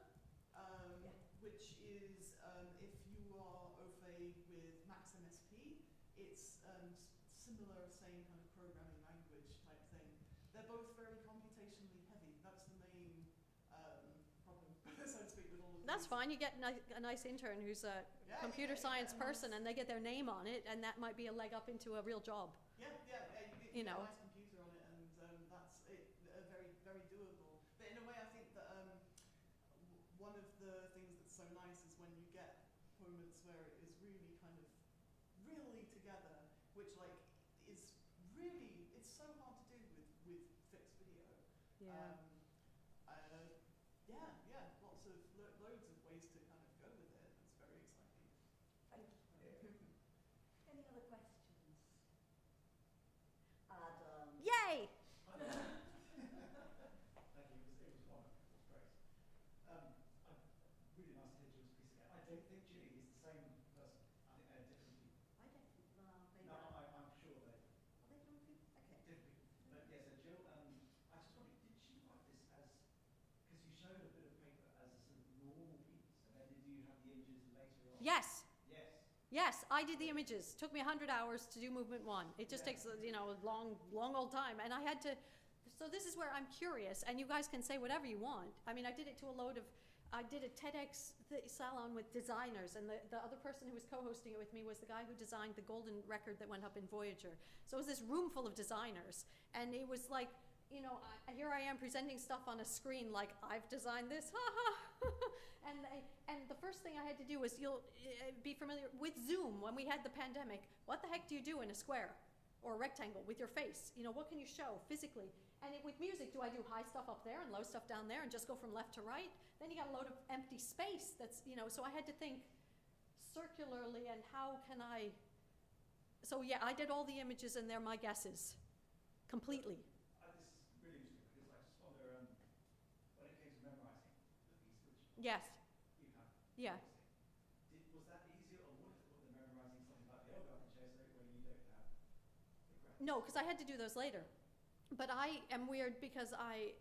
which is if you are au fait with Max MSP, it's similar, same kind of programming language type thing. They're both very computationally heavy. That's the main problem, so to speak, with all of That's these. fine. You get a nice intern who's a computer science person, and they get their name on it, and that might be a leg up into a real job. You You get know. a nice computer on it, and that's it, very, very doable. But in a way, I think that one of the things that's so nice is when you get moments where it is really kind of really together, which like is really, it's so hard to do with fixed video. Yeah. Lots of loads of ways to kind of go with it. It's very exciting. Thank you. Any other questions? Adam. Yay! Thank you. It was wonderful. It was great. Really nice to hear Jill's piece again. I don't think Julie is the same person. I think they're different people. I don't think, well, maybe. No, I'm sure they're Are they different people? Okay. different people. But yes, so Jill, I just wondered, did she write this as, because you showed a bit of paper as a sort of normal piece, and then did you have the images later on? Yes. Yes. Yes, I did the images. Took me 100 hours to do movement 1. It just Yeah. takes, a long old time. And I had to, so this is where I'm curious, and you guys can say whatever you want. I mean, I did it to a load of, I did a TEDx salon with designers, and the other person who was co-hosting it with me was the guy who designed the golden record that went up in Voyager. So it was this room full of designers, and it was like, you know, here I am presenting stuff on a screen like, I've designed this, ha ha. And the first thing I had to do was, you'll be familiar with Zoom when we had the pandemic. What the heck do you do in a square or a rectangle with your face? You know, what can you show physically? And with music, do I do high stuff up there and low stuff down there and just go from left to right? Then you got a load of empty space that's, you know, so I had to think circularly and how can I, so yeah, I did all the images and they're my guesses, completely. This is really interesting because I just wonder, when it came to memorizing the piece, which Yes. you have, Yeah. obviously, was that easier or more difficult than memorizing something like the yoga concerto where you don't have the graphics? No, because I had to do those later. But I am weird because I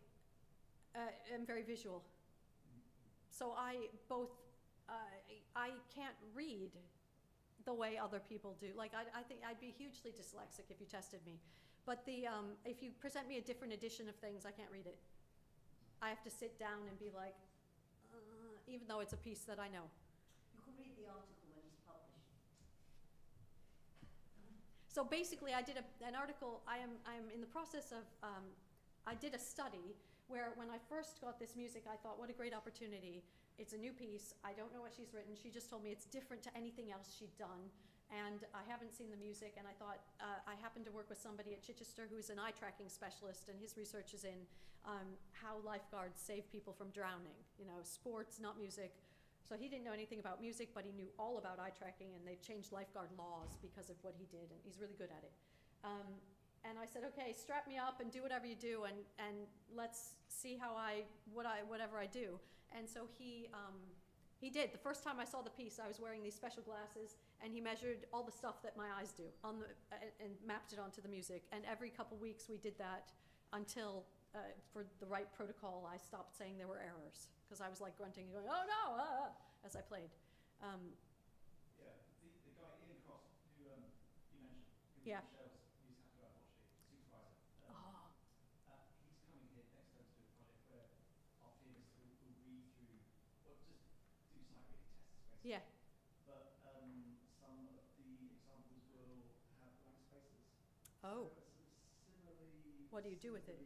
am very visual. So I can't read the way other people do. Like, I think I'd be hugely dyslexic if you tested me. But if you present me a different edition of things, I can't read it. I have to sit down and be like, even though it's a piece that I know. You can read the article when it's published. So basically, I did an article. I'm in the process of. I did a study where, when I first got this music, I thought, what a great opportunity. It's a new piece. I don't know what she's written. She just told me it's different to anything else she'd done, and I haven't seen the music. And I thought, I happened to work with somebody at Chichester who's an eye tracking specialist, and his research is in how lifeguards save people from drowning. You know, sports, not music. So he didn't know anything about music, but he knew all about eye tracking, and they've changed lifeguard laws because of what he did, and he's really good at it. And I said, okay, strap me up and do whatever you do, and let's see how whatever I do. And so he did. The first time I saw the piece, I was wearing these special glasses, and he measured all the stuff that my eyes do and mapped it onto the music. And every couple weeks we did that until, for the right protocol, I stopped saying there were errors, because I was like grunting and going, oh no, as I played. Yeah, the guy Ian Cross, who you mentioned, who Yeah. Michelle's used to have to unfortunately supervisor. Oh. He's coming here next term to do a project where our theorists will read through, or just do site reading tests basically. Yeah. But some of the examples will have blank spaces. Oh. So it's sort of similarly. What do you do with it?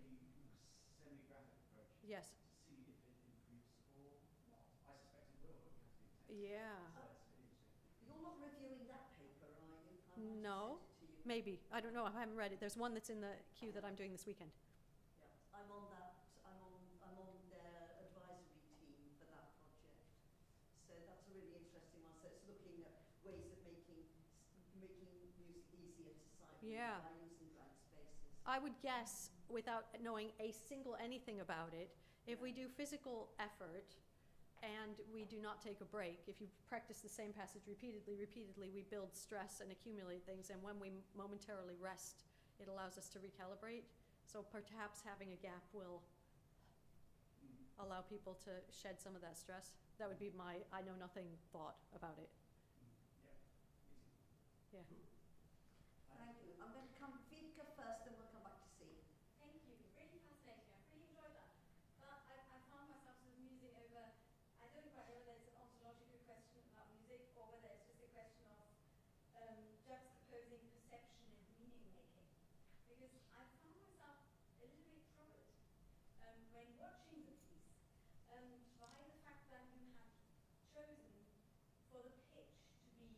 Semi-graphic approach. Yes. To see if it improves or not. I suspect it will, but we have to do tests. Yeah. So it's really interesting. You're not reviewing that paper, might No. have sent it to you. Maybe. I don't know. I haven't read it. There's one that's in the queue that I'm doing this weekend. Yeah, I'm on their advisory team for that project. So that's a really interesting one. So it's looking at ways of making music easier to sight read Yeah. by using blank spaces. I would guess, without knowing a single anything about it, if we do physical effort and we do not take a break, if you practice the same passage repeatedly, we build stress and accumulate things, and when we momentarily rest, it allows us to recalibrate. So perhaps having a gap will allow people to shed some of that stress. That would be my I know nothing thought about it. Yeah. Thank you. I'm going to come Vika first, and we'll come back to C. Thank you. Really fascinating. I've really enjoyed that. But I found myself sort of musing over, I don't quite know whether it's an ontological question about music or whether it's just a question of juxtaposing perception and meaning making. Because I found myself a little bit troubled when watching the piece by the fact that you had chosen for the pitch to be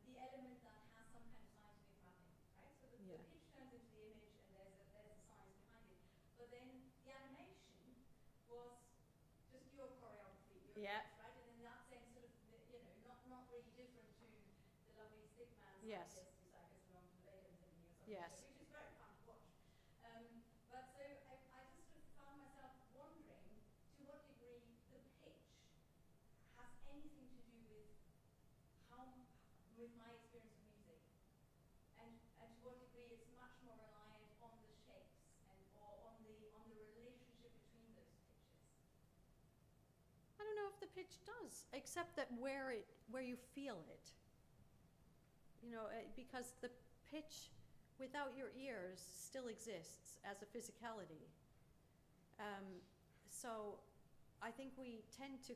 the element that has some kind of scientific mapping, right? So the pitch turns into the image and there's a science behind it. But then the animation was just your choreography, your dance, right? And in that sense, sort of, not really different to the lovely stickman scientist who I guess belonged to the Beethoven Symphony or something, Yes. which is very fun to watch. But so I just sort of found myself wondering to what degree the pitch has anything to do with with my experience of music, and to what degree it's much more reliant on the shapes or on the relationship between those pitches. I don't know if the pitch does, except that where you feel it. Because the pitch without your ears still exists as a physicality. So I think we tend to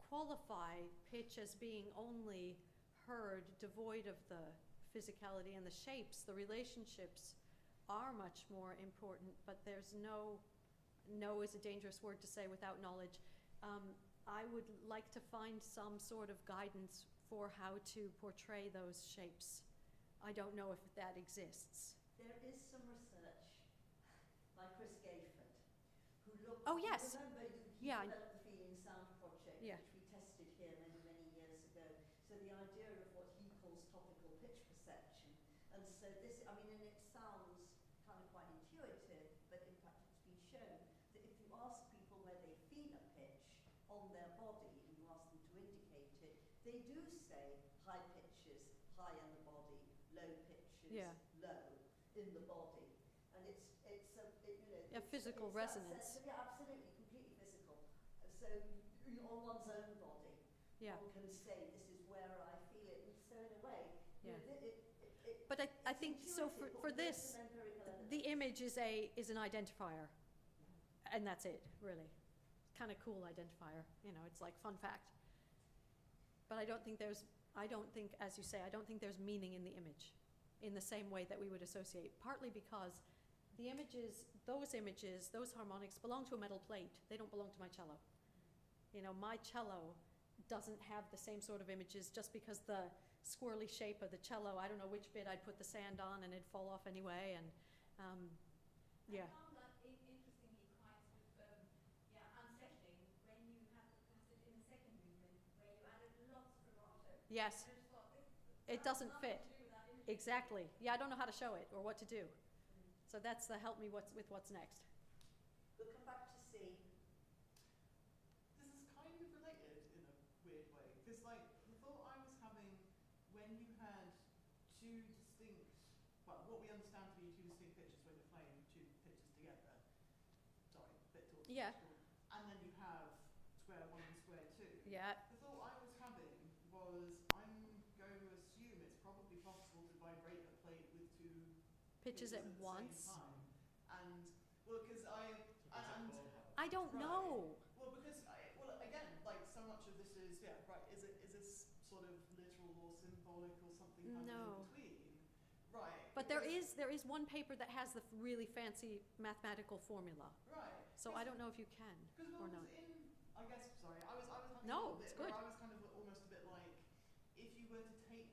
qualify pitch as being only heard devoid of the physicality, and the shapes, the relationships are much more important, but there's no is a dangerous word to say without knowledge. I would like to find some sort of guidance for how to portray those shapes. I don't know if that exists. There is some research by Chris Gayford, who looked. Oh, yes. Remember, he Yeah. developed the Feeling Sound project, Yeah. which we tested here many, many years ago. So the idea of what he calls topical pitch perception, and so this, and it sounds kind of quite intuitive, but in fact it's been shown that if you ask people where they feel a pitch on their body, and you ask them to indicate it, they do say high pitches high in the body, low pitches low in the body, and A physical resonance. Yeah, absolutely, completely physical. So on one's own body, one can say this is where I feel it, and so in a way, But I think so for this, the image is an identifier, and that's it, really. Kind of cool identifier, it's like fun fact. But I don't think, as you say, I don't think there's meaning in the image in the same way that we would associate, partly because the images, those harmonics belong to a metal plate. They don't belong to my cello. My cello doesn't have the same sort of images just because the squirrely shape of the cello, I don't know which bit I'd put the sand on and it'd fall off anyway, and I found that interestingly quite sort of unsettling when you had the passage in the second movement where you added lots of vibrato. Yes. I just thought It doesn't fit. nothing to do with that image. Exactly. Yeah, I don't know how to show it or what to do. So that's the help me with what's next. We'll come back to C. This is kind of related in a weird way. Because, the thought I was having when you had two distinct, what we understand to be two distinct pitches when you're playing two pitches together. Sorry, a bit too Yeah. And then you have square one and square two. Yeah. The thought I was having was I'm going to assume it's probably possible to vibrate a plate with two Pitches at the once. same time. And because I don't Right. know. Well, because again, so much of this is right. Is this sort of literal or symbolic or something kind No. of in between? Right. But there is one paper that has the really fancy mathematical formula. Right. So I don't know if you can Because or not. I guess sorry, I was having No, a little it's bit good. where I was kind of almost a bit like if you were to take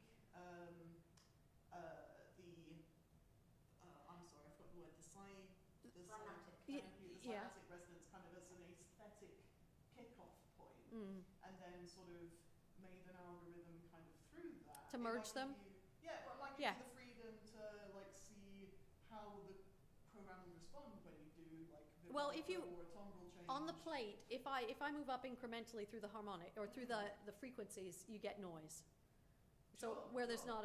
Cymatic. Yeah. cymatic resonance kind of as an aesthetic kick-off point, Mm. and then sort of made an algorithm kind of through that. To merge them? It might give Yeah. you the freedom to like see how the program will respond when you do like Well, if you- or a timbral change. On the plate, if I move up incrementally through the harmonic, or through the frequencies, you get noise. So Sure, where there's sure.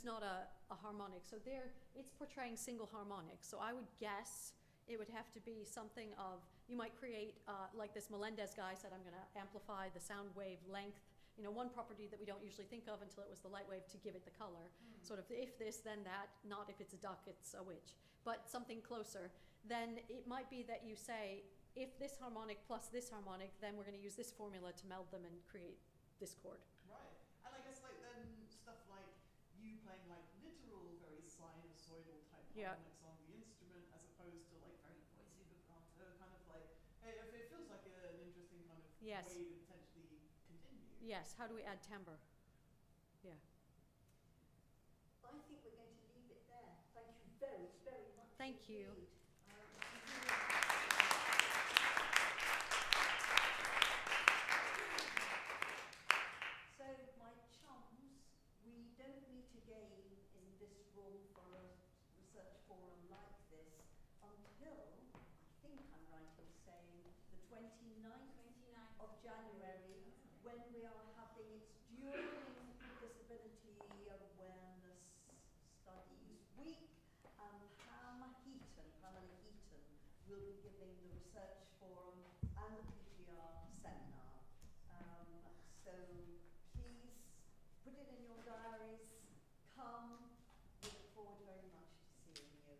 not a harmonic. So there, it's portraying single harmonics. So I would guess it would have to be something of, you might create, like this Melendez guy said, I'm gonna amplify the sound wave length. You know, one property that we don't usually think of until it was the light wave to give it the color. Sort of if this, then that, not if it's a duck, it's a witch. But something closer. Then it might be that you say, if this harmonic plus this harmonic, then we're gonna use this formula to meld them and create this chord. Right. And I guess like then stuff like you playing like literal, very sinusoidal type Yeah. harmonics on the instrument as opposed to like very noisy vibrato, kind of like, hey, if it feels like an interesting kind of Yes. way to potentially continue. Yes, how do we add timbre? Yeah. I think we're going to leave it there. Thank you very, very much. Thank you. indeed. So, my chums, we don't meet again in this room for a research forum like this until, I think I'm right in saying, the 29th of January, when we are having, it's during Disability Awareness Studies Week, and Pamela Heaton will be giving the research forum and the PGR seminar. So please put it in your diaries, come, we look forward very much to seeing you.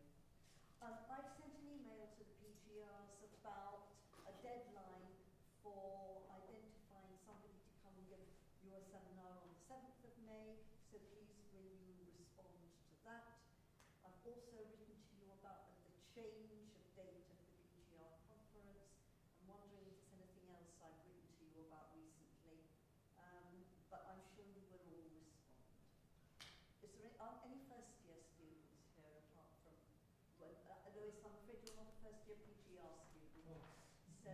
I've sent an email to the PGRs about a deadline for identifying somebody to come and give you a seminar on the 7th of May, so please will you respond to that. I've also written to you about the change of date of the PGR conference. I'm wondering if there's anything else I've written to you about recently, but I'm sure you will all respond. Is there any first year students here apart from, well, Louis, I'm afraid you're not a first year PGR student, so